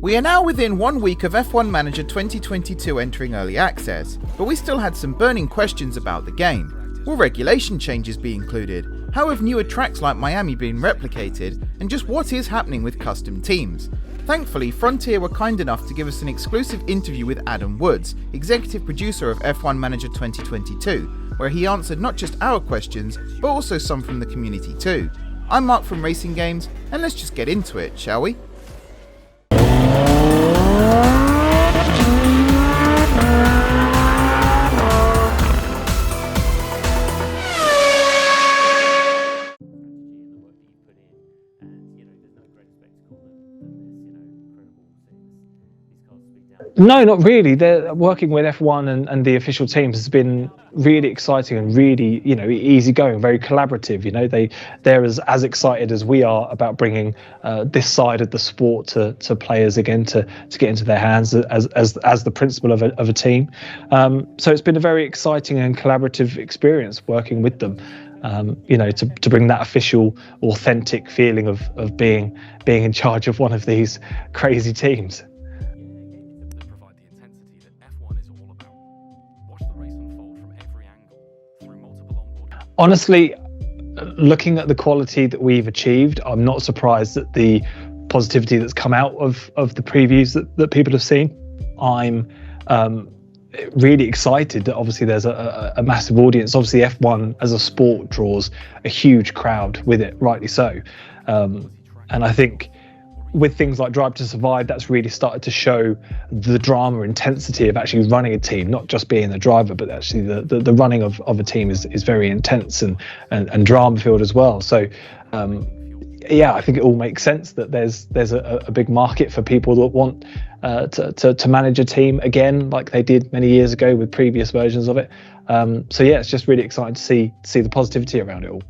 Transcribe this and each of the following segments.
We are now within 1 week of F1 Manager 2022 entering early access, but we still had some burning questions about the game. Will regulation changes be included? How have newer tracks like Miami been replicated? And just what is happening with custom teams? Thankfully, Frontier were kind enough to give us an exclusive interview with Adam Woods, executive producer of F1 Manager 2022, where he answered not just our questions, but also some from the community too. I'm Mark from RacingGames, and let's just get into it, shall we? No, not really. They're working with F1 and the official teams has been really exciting and really, easygoing, very collaborative. They're as excited as we are about bringing this side of the sport to players again to get into their hands as the principal of a team. So it's been a very exciting and collaborative experience working with them. To bring that official, authentic feeling of being in charge of one of these crazy teams. Honestly, looking at the quality that we've achieved, I'm not surprised at the positivity that's come out of the previews that people have seen. I'm really excited that obviously there's a massive audience. Obviously F1 as a sport draws a huge crowd with it, rightly so. And I think with things like Drive to Survive, that's really started to show the drama intensity of actually running a team, not just being the driver, but actually the running of a team is very intense and drama filled as well. So I think it all makes sense that there's a big market for people that want to manage a team again, like they did many years ago with previous versions of it. It's just really exciting to see the positivity around it all.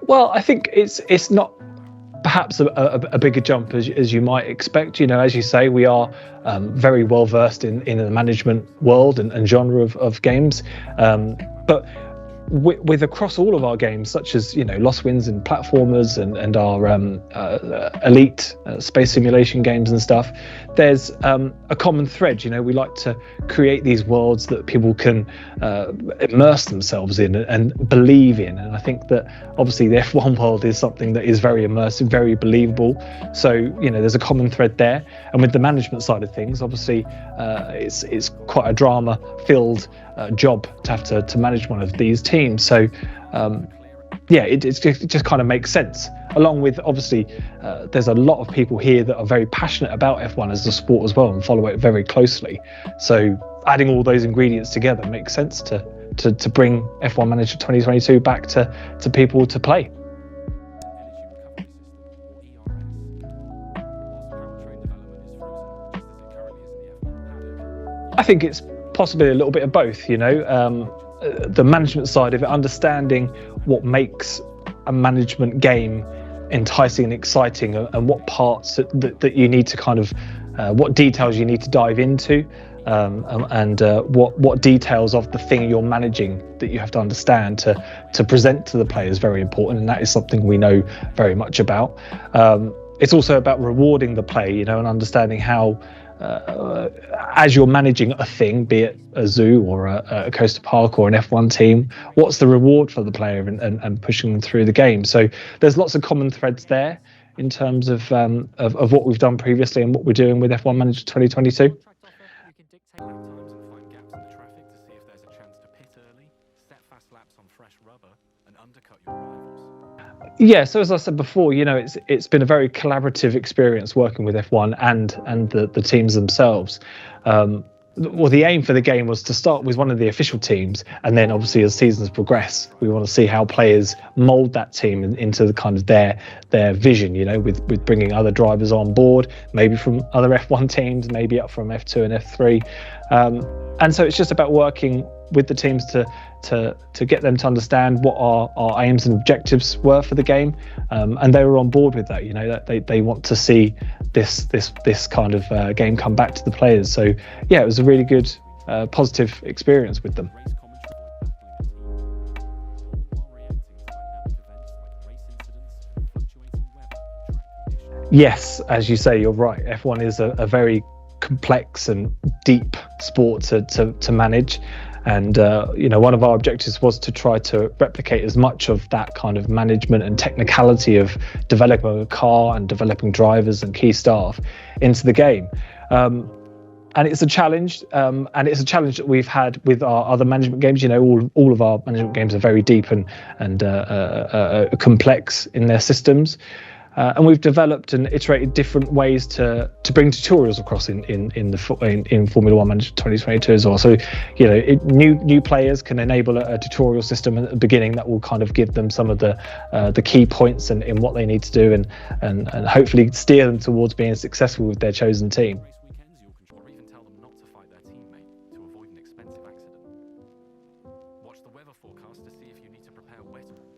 Well, I think it's not perhaps a bigger jump as you might expect. As you say, we are very well versed in the management world and genre of games, but with across all of our games, such as Lost Winds and platformers and our elite space simulation games and stuff, there's a common thread. We like to create these worlds that people can immerse themselves in and believe in, and I think that obviously the F1 world is something that is very immersive, very believable. So there's a common thread there, and with the management side of things, obviously it's quite a drama filled job to have to manage one of these teams. So it just kind of makes sense, along with obviously there's a lot of people here that are very passionate about F1 as a sport as well and follow it very closely. So adding all those ingredients together makes sense to bring F1 Manager 2022 back to people to play. I think it's possibly a little bit of both, the management side of it, understanding what makes a management game enticing and exciting, and what parts that you need to kind of, what details you need to dive into, and what details of the thing you're managing that you have to understand to present to the player is very important, and that is something we know very much about. It's also about rewarding the play, and understanding how, as you're managing a thing, be it a zoo or a coaster park or an F1 team, what's the reward for the player and pushing them through the game. So there's lots of common threads there in terms of what we've done previously and what we're doing with F1 Manager 2022. Yeah, so as I said before, it's been a very collaborative experience working with F1 and the teams themselves. Well, the aim for the game was to start with one of the official teams, and then obviously as seasons progress, we want to see how players mould that team into the kind of their vision, with bringing other drivers on board, maybe from other F1 teams, maybe up from F2 and F3. And so it's just about working with the teams to get them to understand what our aims and objectives were for the game, and they were on board with that. That they want to see this kind of game come back to the players. So yeah, it was a really good positive experience with them. Yes, as you say, you're right. F1 is a very complex and deep sport to manage. And, one of our objectives was to try to replicate as much of that kind of management and technicality of developing a car and developing drivers and key staff into the game. And it's a challenge, and it's a challenge that we've had with our other management games. All of our management games are very deep and complex in their systems. And we've developed and iterated different ways to bring tutorials across in Formula One Manager 2022 as well. So, new players can enable a tutorial system at the beginning that will kind of give them some of the key points in what they need to do, and hopefully steer them towards being successful with their chosen team.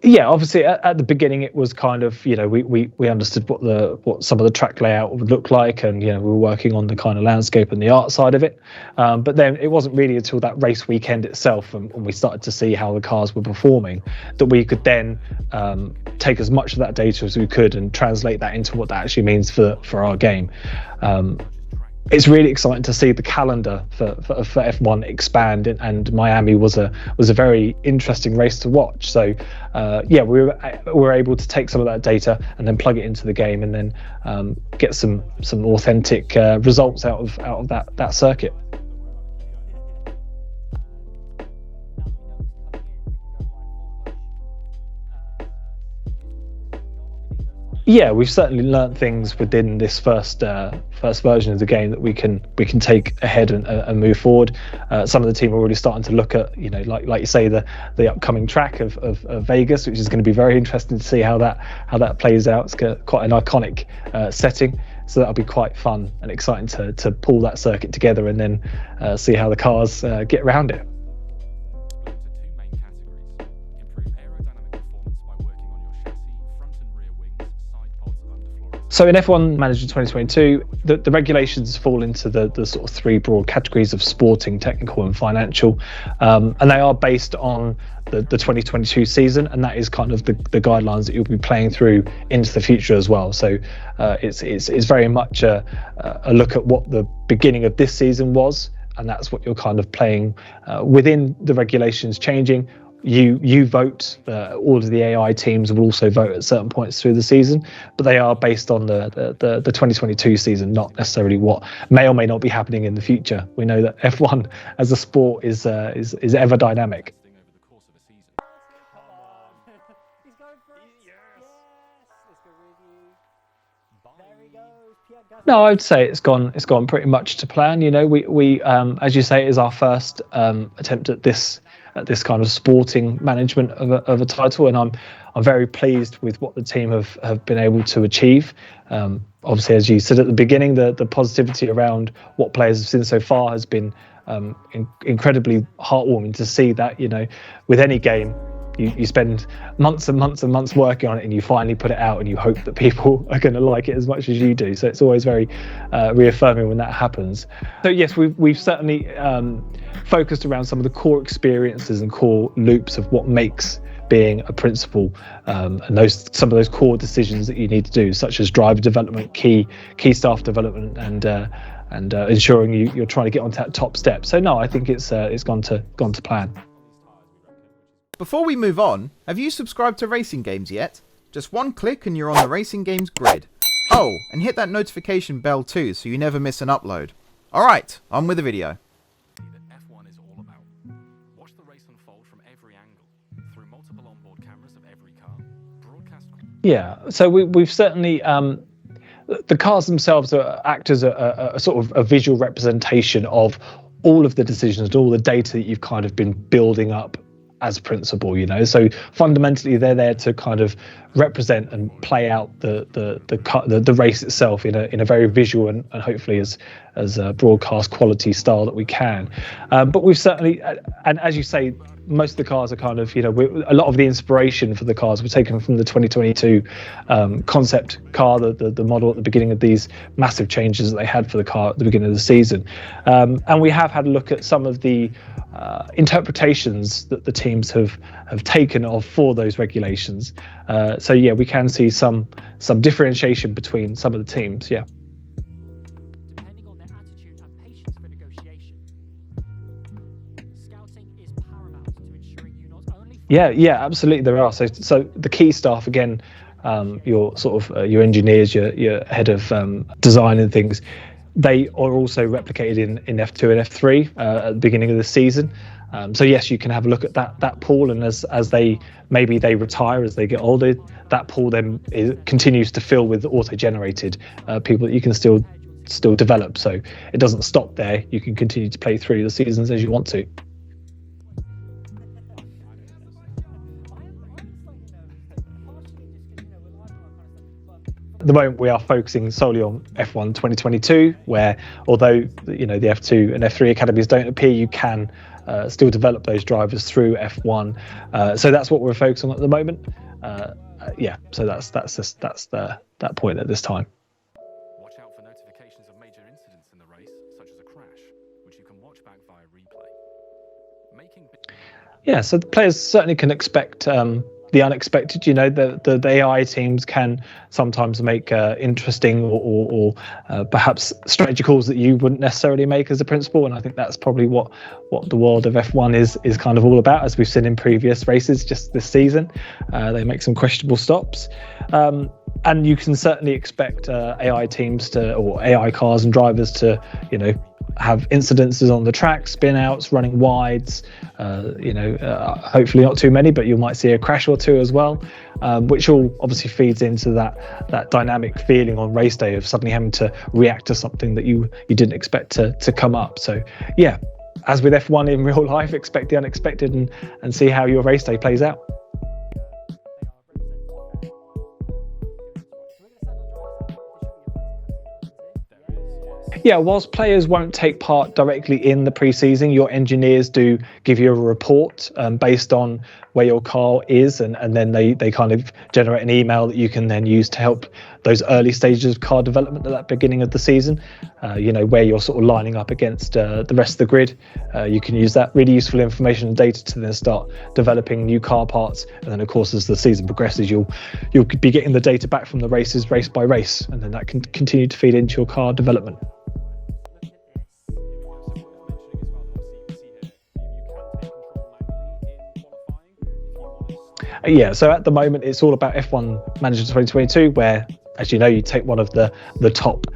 Yeah, obviously at the beginning it was kind of, we understood what some of the track layout would look like, and we were working on the kind of landscape and the art side of it. But then it wasn't really until that race weekend itself, and we started to see how the cars were performing, that we could then take as much of that data as we could and translate that into what that actually means for our game. It's really exciting to see the calendar for F1 expand, and Miami was a very interesting race to watch. So we were able to take some of that data and then plug it into the game, and then get some authentic results out of that circuit. Yeah, we've certainly learnt things within this first version of the game that we can take ahead and move forward. Some of the team are already starting to look at, like you say, the upcoming track of Vegas, which is going to be very interesting to see how that plays out. It's quite an iconic setting, so that'll be quite fun and exciting to pull that circuit together and then see how the cars get around it. So in F1 Manager 2022, the regulations fall into the sort of three broad categories of sporting, technical and financial, and they are based on the 2022 season, and that is kind of the guidelines that you'll be playing through into the future as well. So it's very much a look at what the beginning of this season was, and that's what you're kind of playing within the regulations changing. You vote, all of the AI teams will also vote at certain points through the season, but they are based on the 2022 season, not necessarily what may or may not be happening in the future. We know that F1 as a sport is ever dynamic. No, I would say it's gone pretty much to plan. We as you say, it is our first attempt at this kind of sporting management of a title, and I'm very pleased with what the team have been able to achieve. Obviously, as you said at the beginning, the positivity around what players have seen so far has been incredibly heartwarming to see that, with any game, you spend months and months and months working on it, and you finally put it out, and you hope that people are going to like it as much as you do. So it's always very reaffirming when that happens. So yes, we've certainly focused around some of the core experiences and core loops of what makes being a principal, and some of those core decisions that you need to do, such as driver development, key staff development, and ensuring you're trying to get onto that top step. So no, I think it's gone to plan. Before we move on, have you subscribed to RacingGames yet? Just one click and you're on the RacingGames grid. Oh, and hit that notification bell too so you never miss an upload. Alright, on with the video. F1 is all about. Watch the race unfold from every angle, through multiple onboard cameras of every car. Broadcast. Yeah, so we've certainly the cars themselves act as a sort of a visual representation of all of the decisions, all the data that you've kind of been building up as principal, so fundamentally they're there to kind of represent and play out the race itself in a very visual and hopefully as a broadcast quality style that we can. But we've certainly, and as you say, most of the cars are kind of, a lot of the inspiration for the cars were taken from the 2022 concept car, the model at the beginning of these massive changes that they had for the car at the beginning of the season. And we have had a look at some of the interpretations that the teams have taken for those regulations. So yeah, we can see some differentiation between some of the teams. Yeah. Depending on their attitude and patience for negotiation, scouting is paramount to ensuring you not only. Yeah, absolutely. There are. So the key staff again, your sort of your engineers, your head of design and things. They are also replicated in F2 and F3 at the beginning of the season. So yes, you can have a look at that pool, and as they retire as they get older, that pool then continues to fill with auto-generated people that you can still develop. So it doesn't stop there. You can continue to play through the seasons as you want to. At the moment, we are focusing solely on F1 2022, where although the F2 and F3 academies don't appear, you can still develop those drivers through F1. So that's what we're focusing on at the moment. So that's that point at this time. Watch out for notifications of major incidents in the race, such as a crash, which you can watch back via replay. Yeah, so the players certainly can expect the unexpected. The AI teams can sometimes make interesting or perhaps strategy calls that you wouldn't necessarily make as a principal, and I think that's probably what the world of F1 is kind of all about, as we've seen in previous races just this season. They make some questionable stops, and you can certainly expect AI teams or AI cars and drivers to have incidences on the track, spin outs, running wides, hopefully not too many, but you might see a crash or two as well, which all obviously feeds into that dynamic feeling on race day of suddenly having to react to something that you didn't expect to come up. So yeah, as with F1 in real life, expect the unexpected and see how your race day plays out. Yeah, whilst players won't take part directly in the preseason, your engineers do give you a report based on where your car is, and then they kind of generate an email that you can then use to help those early stages of car development at that beginning of the season, where you're sort of lining up against the rest of the grid. You can use that really useful information and data to then start developing new car parts, and then of course as the season progresses you'll be getting the data back from the races race by race, and then that can continue to feed into your car development. Yeah, so at the moment it's all about F1 Manager 2022, where, as you know, you take one of the top,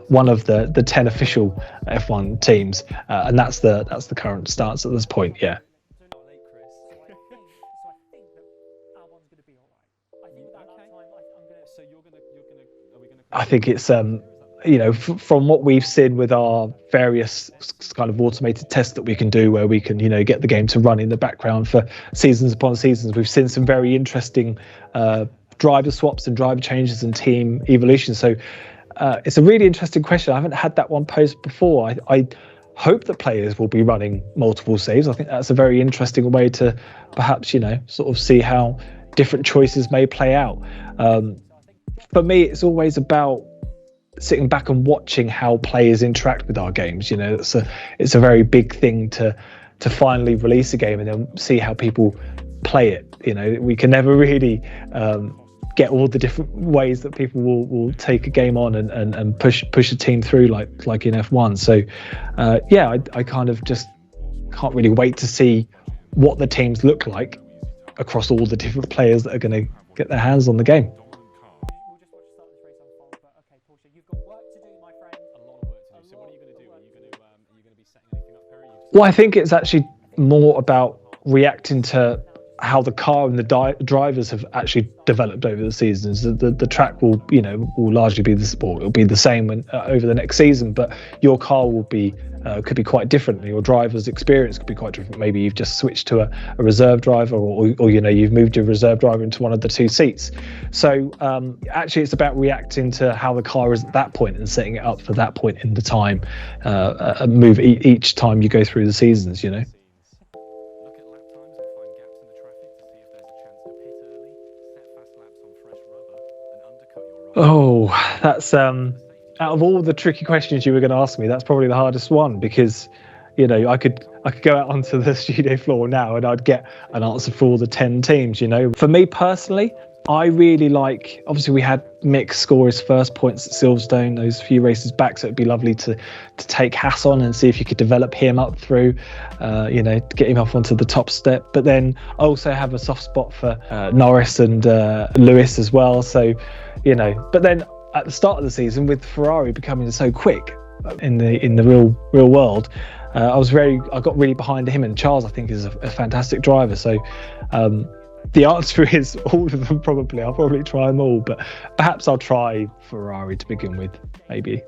one of the 10 official F1 teams, and that's the current stance at this point. Yeah. I think it's from what we've seen with our various kind of automated tests that we can do, where we can get the game to run in the background for seasons upon seasons, we've seen some very interesting driver swaps and driver changes and team evolution. So it's a really interesting question. I haven't had that one posed before. I hope that players will be running multiple saves. I think that's a very interesting way to perhaps sort of see how different choices may play out. For me, it's always about sitting back and watching how players interact with our games. It's a very big thing to finally release a game and then see how people play it. We can never really get all the different ways that people will take a game on and push a team through like in F1. So I kind of just can't really wait to see what the teams look like across all the different players that are going to get their hands on the game. Well, I think it's actually more about reacting to how the car and the drivers have actually developed over the seasons. The track will largely be the sport. It'll be the same over the next season, but your car will be could be quite different. Your driver's experience could be quite different. Maybe you've just switched to a reserve driver, or you've moved your reserve driver into one of the two seats. So actually, it's about reacting to how the car is at that point and setting it up for that point in the time. Move each time you go through the seasons. Oh, that's out of all the tricky questions you were going to ask me, that's probably the hardest one, because I could go out onto the studio floor now and I'd get an answer for all the 10 teams. For me personally, I really like, obviously we had Mick score his first points at Silverstone those few races back, so it'd be lovely to take Haas on and see if you could develop him up through, to get him up onto the top step. But then I also have a soft spot for Norris and Lewis as well. So, but then at the start of the season, with Ferrari becoming so quick in the real world, I got really behind him, and Charles I think is a fantastic driver. So the answer is all of them probably. I'll probably try them all, but perhaps I'll try Ferrari to begin with. Maybe.